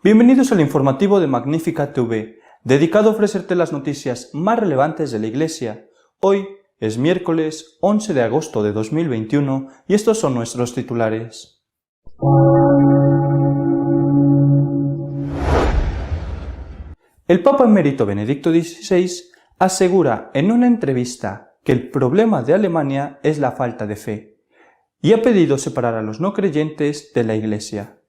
Bienvenidos al informativo de Magnífica TV, dedicado a ofrecerte las noticias más relevantes de la Iglesia. Hoy es miércoles 11 de agosto de 2021 y estos son nuestros titulares. El Papa Emérito Benedicto XVI asegura en una entrevista que el problema de Alemania es la falta de fe y ha pedido separar a los no creyentes de la Iglesia.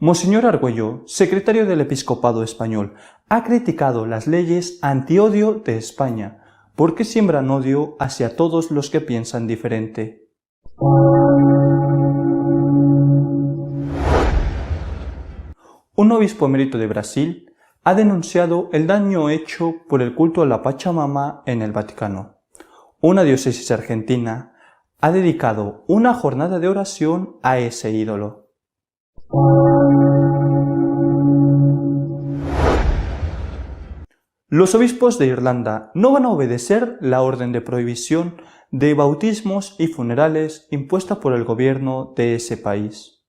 Monseñor Argüello, secretario del Episcopado Español, ha criticado las leyes antiodio de España porque siembran odio hacia todos los que piensan diferente. Un obispo emérito de Brasil ha denunciado el daño hecho por el culto a la Pachamama en el Vaticano. Una diócesis argentina ha dedicado una jornada de oración a ese ídolo. Los obispos de Irlanda no van a obedecer la orden de prohibición de bautismos y funerales impuesta por el gobierno de ese país.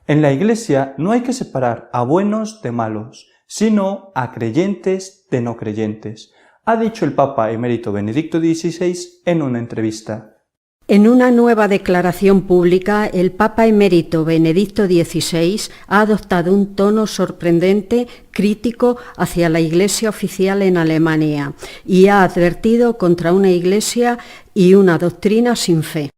En la Iglesia no hay que separar a buenos de malos, sino a creyentes de no creyentes, ha dicho el Papa Emérito Benedicto XVI en una entrevista. En una nueva declaración pública, el Papa Emérito Benedicto XVI ha adoptado un tono sorprendente, crítico hacia la Iglesia oficial en Alemania y ha advertido contra una Iglesia y una doctrina sin fe.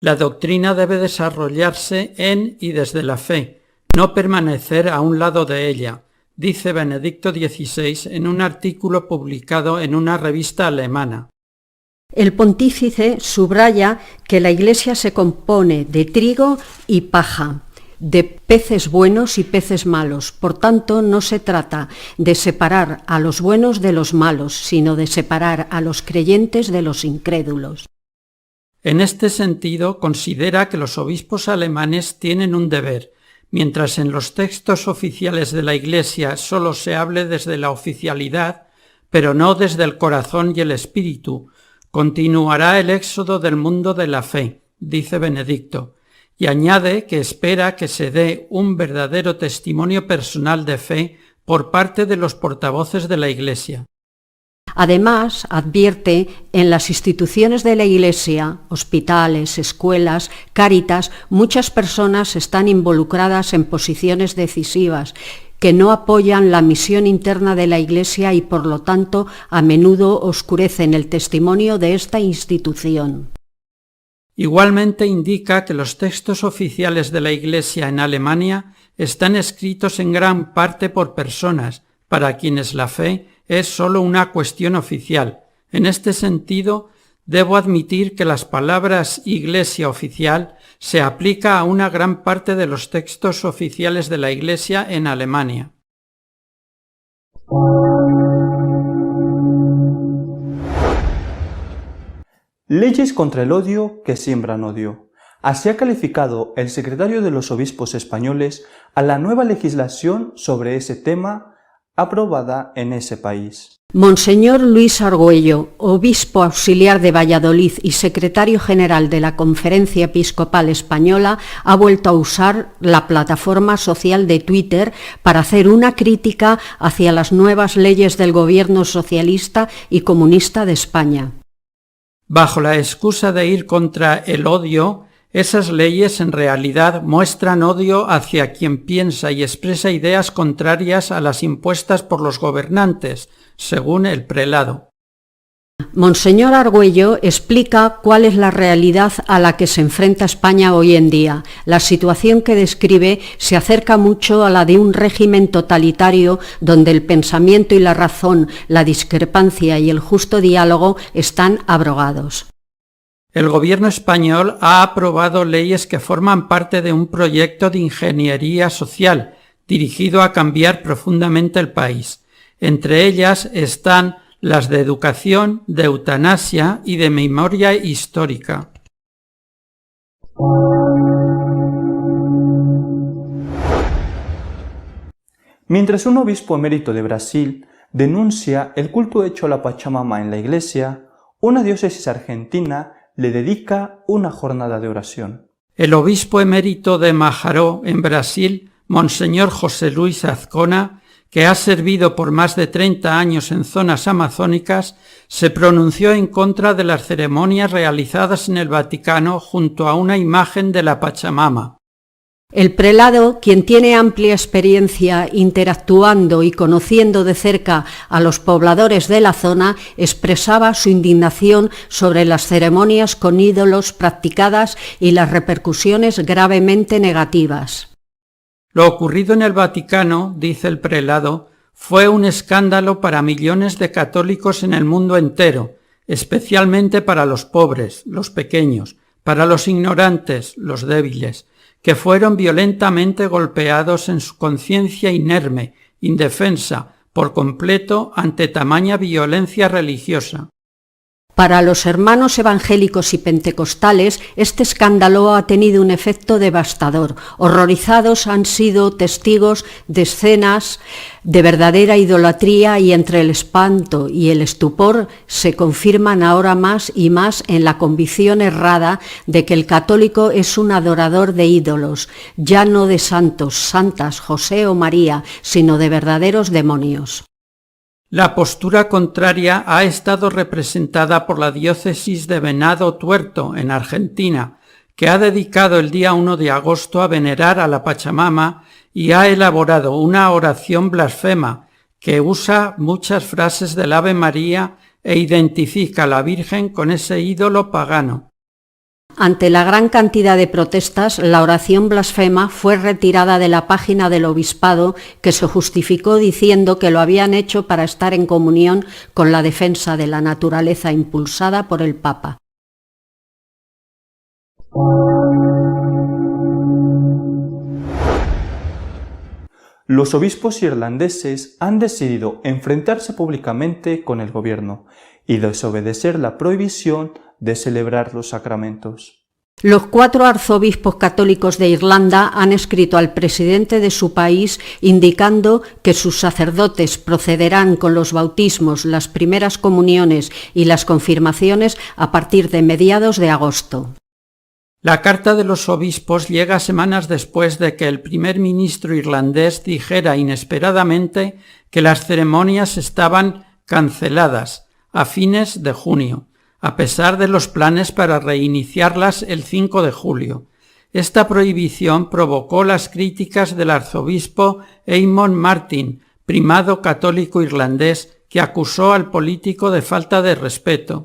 La doctrina debe desarrollarse en y desde la fe, no permanecer a un lado de ella, dice Benedicto XVI en un artículo publicado en una revista alemana. El pontífice subraya que la Iglesia se compone de trigo y paja, de peces buenos y peces malos. Por tanto, no se trata de separar a los buenos de los malos, sino de separar a los creyentes de los incrédulos. En este sentido, considera que los obispos alemanes tienen un deber. Mientras en los textos oficiales de la Iglesia solo se hable desde la oficialidad, pero no desde el corazón y el espíritu, continuará el éxodo del mundo de la fe, dice Benedicto, y añade que espera que se dé un verdadero testimonio personal de fe por parte de los portavoces de la Iglesia. Además, advierte, en las instituciones de la Iglesia, hospitales, escuelas, Cáritas, muchas personas están involucradas en posiciones decisivas que no apoyan la misión interna de la Iglesia y por lo tanto a menudo oscurecen el testimonio de esta institución. Igualmente indica que los textos oficiales de la Iglesia en Alemania están escritos en gran parte por personas para quienes la fe es solo una cuestión oficial. En este sentido, debo admitir que las palabras Iglesia oficial se aplica a una gran parte de los textos oficiales de la Iglesia en Alemania. Leyes contra el odio que siembran odio. Así ha calificado el secretario de los obispos españoles a la nueva legislación sobre ese tema aprobada en ese país. Monseñor Luis Argüello, obispo auxiliar de Valladolid y secretario general de la Conferencia Episcopal Española, ha vuelto a usar la plataforma social de Twitter para hacer una crítica hacia las nuevas leyes del gobierno socialista y comunista de España. Bajo la excusa de ir contra el odio, esas leyes en realidad muestran odio hacia quien piensa y expresa ideas contrarias a las impuestas por los gobernantes, según el prelado. Monseñor Argüello explica cuál es la realidad a la que se enfrenta España hoy en día. La situación que describe se acerca mucho a la de un régimen totalitario donde el pensamiento y la razón, la discrepancia y el justo diálogo están abrogados. El gobierno español ha aprobado leyes que forman parte de un proyecto de ingeniería social dirigido a cambiar profundamente el país. Entre ellas están las de educación, de eutanasia y de memoria histórica. Mientras un obispo emérito de Brasil denuncia el culto hecho a la Pachamama en la iglesia, una diócesis argentina le dedica una jornada de oración. El obispo emérito de Majaró, en Brasil, Monseñor José Luis Azcona, que ha servido por más de 30 años en zonas amazónicas, se pronunció en contra de las ceremonias realizadas en el Vaticano junto a una imagen de la Pachamama. El prelado, quien tiene amplia experiencia interactuando y conociendo de cerca a los pobladores de la zona, expresaba su indignación sobre las ceremonias con ídolos practicadas y las repercusiones gravemente negativas. Lo ocurrido en el Vaticano, dice el prelado, fue un escándalo para millones de católicos en el mundo entero, especialmente para los pobres, los pequeños, para los ignorantes, los débiles, que fueron violentamente golpeados en su conciencia inerme, indefensa, por completo ante tamaña violencia religiosa. Para los hermanos evangélicos y pentecostales, este escándalo ha tenido un efecto devastador. Horrorizados han sido testigos de escenas de verdadera idolatría y entre el espanto y el estupor se confirman ahora más y más en la convicción errada de que el católico es un adorador de ídolos, ya no de santos, santas, José o María, sino de verdaderos demonios. La postura contraria ha estado representada por la diócesis de Venado Tuerto, en Argentina, que ha dedicado el día 1 de agosto a venerar a la Pachamama y ha elaborado una oración blasfema que usa muchas frases del Ave María e identifica a la Virgen con ese ídolo pagano. Ante la gran cantidad de protestas, la oración blasfema fue retirada de la página del obispado, que se justificó diciendo que lo habían hecho para estar en comunión con la defensa de la naturaleza impulsada por el Papa. Los obispos irlandeses han decidido enfrentarse públicamente con el gobierno y desobedecer la prohibición de celebrar los sacramentos. Los 4 arzobispos católicos de Irlanda han escrito al presidente de su país indicando que sus sacerdotes procederán con los bautismos, las primeras comuniones y las confirmaciones a partir de mediados de agosto. La carta de los obispos llega semanas después de que el primer ministro irlandés dijera inesperadamente que las ceremonias estaban canceladas a fines de junio, a pesar de los planes para reiniciarlas el 5 de julio. Esta prohibición provocó las críticas del arzobispo Eamon Martin, primado católico irlandés, que acusó al político de falta de respeto.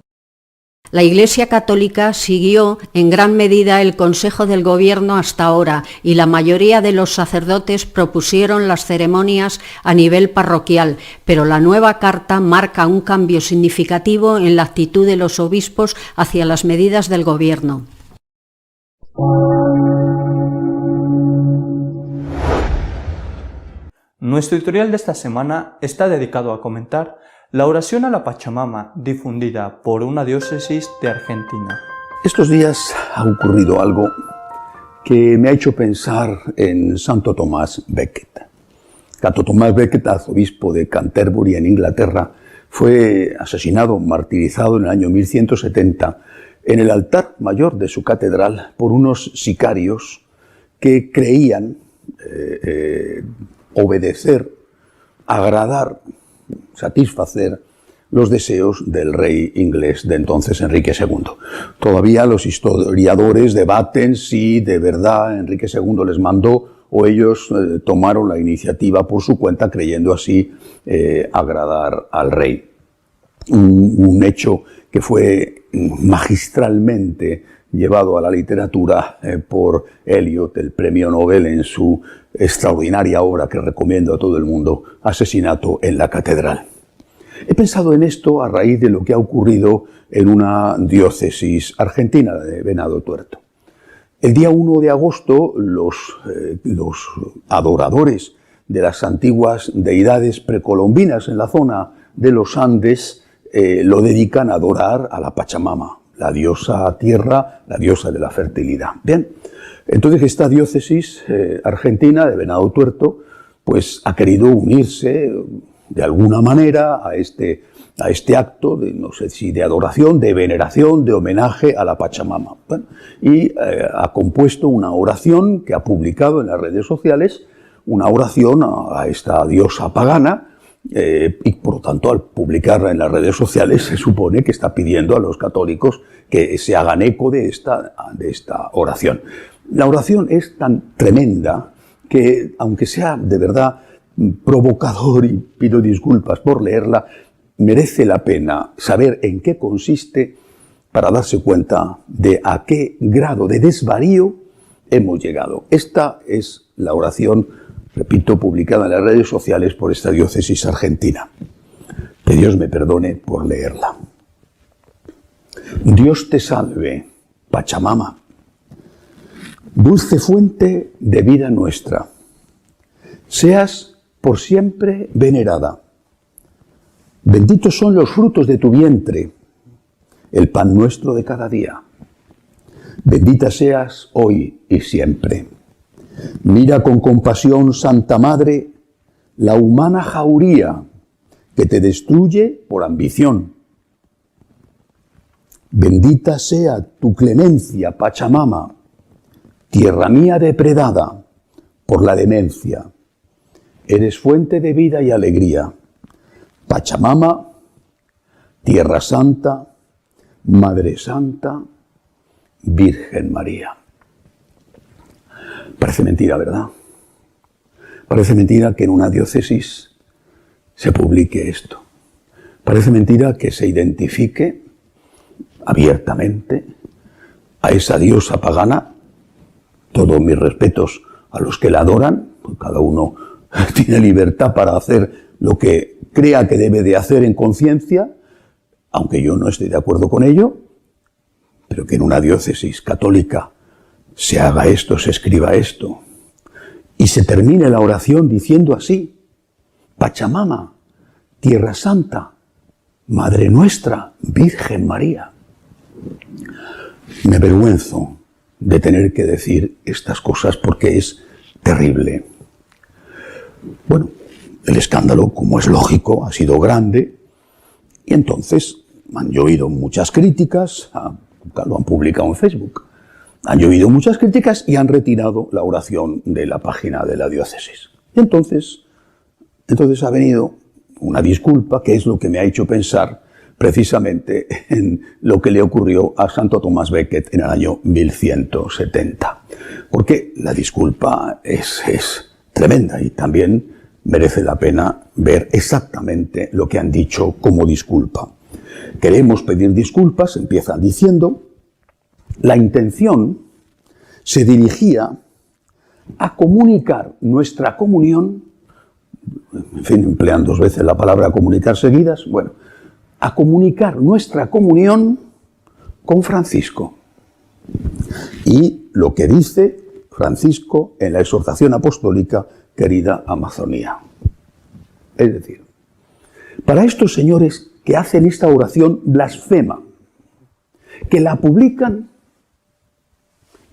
La Iglesia Católica siguió en gran medida el consejo del gobierno hasta ahora y la mayoría de los sacerdotes propusieron las ceremonias a nivel parroquial, pero la nueva carta marca un cambio significativo en la actitud de los obispos hacia las medidas del gobierno. Nuestro editorial de esta semana está dedicado a comentar la oración a la Pachamama difundida por una diócesis de Argentina. Estos días ha ocurrido algo que me ha hecho pensar en Santo Tomás Becket. Santo Tomás Becket, arzobispo de Canterbury en Inglaterra, fue asesinado, martirizado en el año 1170 en el altar mayor de su catedral por unos sicarios que creían obedecer, agradar, satisfacer los deseos del rey inglés de entonces, Enrique II. Todavía los historiadores debaten si de verdad Enrique II les mandó o ellos tomaron la iniciativa por su cuenta, creyendo así agradar al rey. Un hecho que fue magistralmente llevado a la literatura por Eliot, el premio Nobel, en su extraordinaria obra que recomiendo a todo el mundo, Asesinato en la Catedral. He pensado en esto a raíz de lo que ha ocurrido en una diócesis argentina de Venado Tuerto. El día 1 de agosto, los adoradores de las antiguas deidades precolombinas en la zona de los Andes lo dedican a adorar a la Pachamama, la diosa tierra, la diosa de la fertilidad. Bien, entonces esta diócesis argentina de Venado Tuerto pues ha querido unirse de alguna manera a este acto de, no sé si de adoración, de veneración, de homenaje a la Pachamama. Bueno, y ha compuesto una oración que ha publicado en las redes sociales, una oración a esta diosa pagana, y por lo tanto al publicarla en las redes sociales se supone que está pidiendo a los católicos que se hagan eco de esta oración. La oración es tan tremenda que, aunque sea de verdad provocador, y pido disculpas por leerla, merece la pena saber en qué consiste para darse cuenta de a qué grado de desvarío hemos llegado. Esta es la oración, repito, publicada en las redes sociales por esta diócesis argentina. Que Dios me perdone por leerla. Dios te salve, Pachamama, dulce fuente de vida nuestra. Seas por siempre venerada. Benditos son los frutos de tu vientre, el pan nuestro de cada día. Bendita seas hoy y siempre. Mira con compasión, Santa Madre, la humana jauría que te destruye por ambición. Bendita sea tu clemencia, Pachamama, tierra mía depredada por la demencia. Eres fuente de vida y alegría. Pachamama, Tierra Santa, Madre Santa, Virgen María. Parece mentira, ¿verdad? Parece mentira que en una diócesis se publique esto. Parece mentira que se identifique abiertamente a esa diosa pagana. Todos mis respetos a los que la adoran, cada uno tiene libertad para hacer lo que crea que debe de hacer en conciencia, aunque yo no estoy de acuerdo con ello, pero que en una diócesis católica se haga esto, se escriba esto, y se termine la oración diciendo así: Pachamama, Tierra Santa, Madre nuestra, Virgen María. Me avergüenzo de tener que decir estas cosas porque es terrible. Bueno, el escándalo, como es lógico, ha sido grande, y entonces han llovido muchas críticas, lo han publicado en Facebook, han llovido muchas críticas y han retirado la oración de la página de la diócesis. Y entonces ha venido una disculpa, que es lo que me ha hecho pensar precisamente en lo que le ocurrió a Santo Tomás Becket en el año 1170. Porque la disculpa es tremenda y también merece la pena ver exactamente lo que han dicho como disculpa. Queremos pedir disculpas, empiezan diciendo, la intención se dirigía a comunicar nuestra comunión, en fin, emplean 2 veces la palabra comunicar seguidas, bueno, a comunicar nuestra comunión con Francisco. Y lo que dice Francisco en la exhortación apostólica Querida Amazonía. Es decir, para estos señores que hacen esta oración blasfema, que la publican,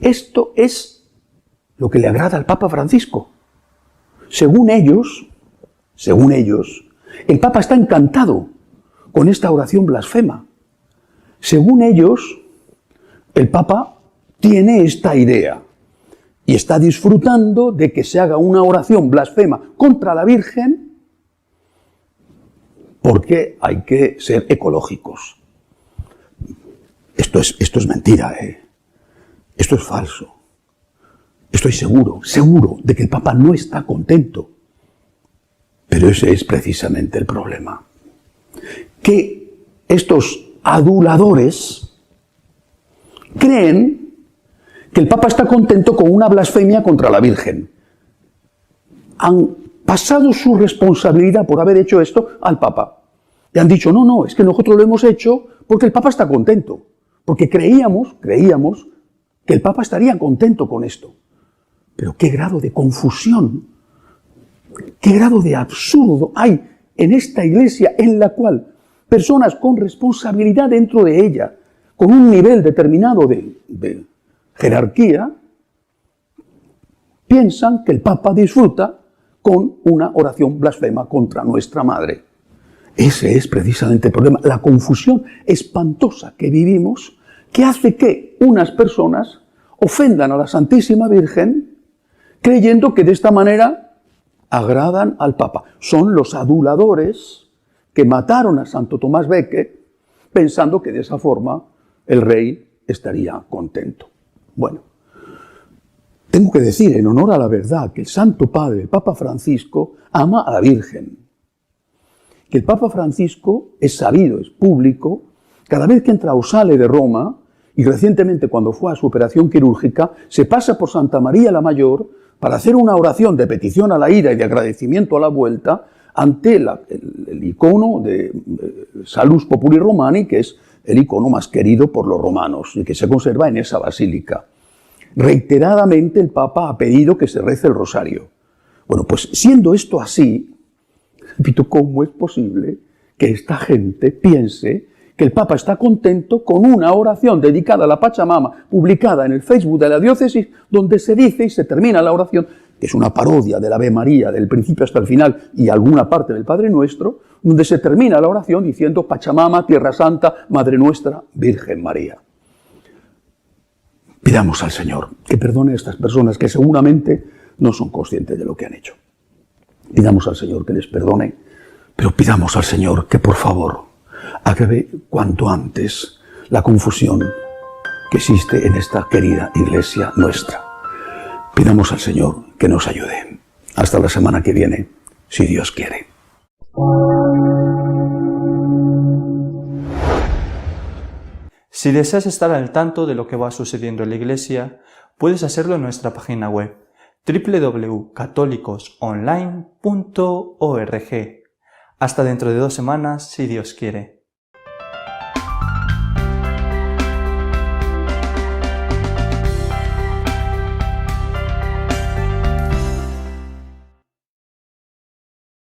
esto es lo que le agrada al Papa Francisco. Según ellos, el Papa está encantado con esta oración blasfema. Según ellos, el Papa tiene esta idea y está disfrutando de que se haga una oración blasfema contra la Virgen porque hay que ser ecológicos. Esto es mentira, Esto es falso. Estoy seguro de que el Papa no está contento. Pero ese es precisamente el problema. Que estos aduladores creen que el Papa está contento con una blasfemia contra la Virgen. Han pasado su responsabilidad por haber hecho esto al Papa. Y han dicho, no, es que nosotros lo hemos hecho porque el Papa está contento. Porque creíamos que el Papa estaría contento con esto. Pero qué grado de confusión, qué grado de absurdo hay en esta iglesia en la cual personas con responsabilidad dentro de ella, con un nivel determinado de jerarquía, piensan que el Papa disfruta con una oración blasfema contra nuestra madre. Ese es precisamente el problema, la confusión espantosa que vivimos, que hace que unas personas ofendan a la Santísima Virgen creyendo que de esta manera agradan al Papa. Son los aduladores que mataron a Santo Tomás Becket pensando que de esa forma el rey estaría contento. Bueno, tengo que decir en honor a la verdad que el Santo Padre, el Papa Francisco, ama a la Virgen. Que el Papa Francisco es sabido, es público, cada vez que entra o sale de Roma, y recientemente cuando fue a su operación quirúrgica, se pasa por Santa María la Mayor para hacer una oración de petición a la ida y de agradecimiento a la vuelta ante el icono de Salus Populi Romani, que es el icono más querido por los romanos y que se conserva en esa basílica. Reiteradamente el Papa ha pedido que se rece el rosario. Bueno, pues siendo esto así, repito, ¿cómo es posible que esta gente piense que el Papa está contento con una oración dedicada a la Pachamama, publicada en el Facebook de la diócesis, donde se dice y se termina la oración, que es una parodia del Ave María, del principio hasta el final, y alguna parte del Padre Nuestro, donde se termina la oración diciendo Pachamama, Tierra Santa, Madre Nuestra, Virgen María? Pidamos al Señor que perdone a estas personas que seguramente no son conscientes de lo que han hecho. Pidamos al Señor que les perdone, pero pidamos al Señor que por favor acabe cuanto antes la confusión que existe en esta querida iglesia nuestra. Pidamos al Señor que nos ayude. Hasta la semana que viene, si Dios quiere. Si deseas estar al tanto de lo que va sucediendo en la Iglesia, puedes hacerlo en nuestra página web www.católicosonline.org. Hasta dentro de 2 semanas, si Dios quiere.